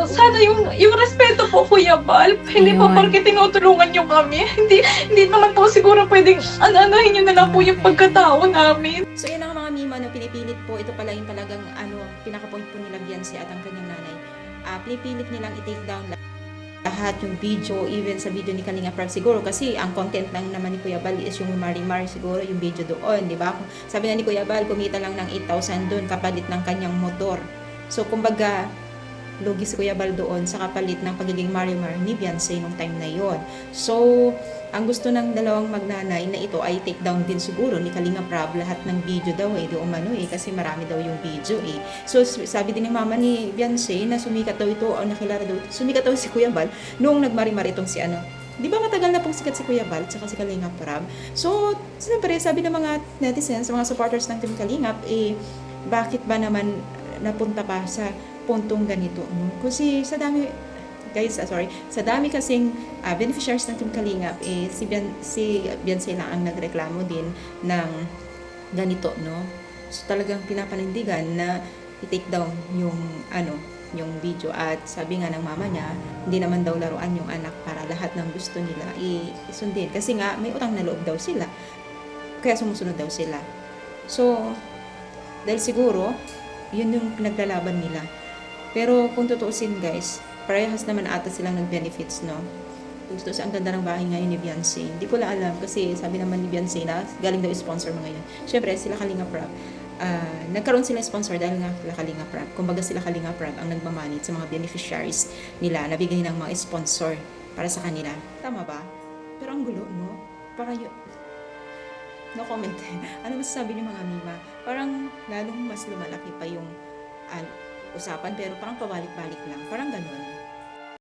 sana yung respeto po, Kuya Bal. Hindi po Ayun. porke tinutulungan niyo kami. Hindi naman po siguro pwedeng ano-anuhin niyo na lang po yung pagkatao namin. So yan ang mga mima, no, pinipilit po, ito pala yung talagang pinaka-point po nila Beyonce at ang kanyang nanay. Pinipilit nilang i-take down lahat yung video, even sa video ni Kalinga Prab siguro kasi ang content lang naman ni Kuya Bal is yung Marimar siguro yung video doon, di ba? Sabi na ni Kuya Bal, kumita lang ng 8,000 doon kapalit ng kanyang motor. So kumbaga, lugi si Kuya Bal doon sa kapalit ng pagiging Marimar ni Beyonce nung time na yon. So, ang gusto ng dalawang magnanay na ito ay take down din siguro ni Kalinga Prab lahat ng video daw di umano kasi marami daw yung video So, sabi din ng mama ni Beyonce na sumikat daw ito o nakilala daw, sumikat daw si Kuya Bal noong nagmarimar itong si Di ba matagal na pong sikat si Kuya Bal at si Kalinga Prab? So, siyempre, sabi ng mga netizens, mga supporters ng Team Kalingap, bakit ba naman napunta pa sa puntong ganito? No? Kasi sa dami, guys, sa dami kasing beneficiaries ng Team Kalingap, si Beyonce lang ang nagreklamo din ng ganito, no? So, talagang pinapanindigan na i-take down yung yung video at sabi nga ng mama niya, hindi naman daw laruan yung anak para lahat ng gusto nila isundin. Kasi nga, may utang na loob daw sila. Kaya sumusunod daw sila. So, dahil siguro, yun yung pinaglalaban nila. Pero kung tutuusin guys, parehas naman ata silang nag-benefits, no? Gusto ang ganda ng bahay ngayon ni Beyonce. Hindi ko lang alam kasi sabi naman ni Beyonce na galing daw sponsor mga yun. Siyempre, sila Kalinga Prab. Nagkaroon sila sponsor dahil nga sila Kalinga Prab. Kumbaga sila Kalinga Prab ang nagmamanage sa mga beneficiaries nila, nabigay ng mga sponsor para sa kanila. Tama ba? Pero ang gulo, no? Para yun. No comment. Ano masasabi niyo mga mima? Parang lalong mas lumalaki pa yung usapan pero parang pabalik-balik lang. Parang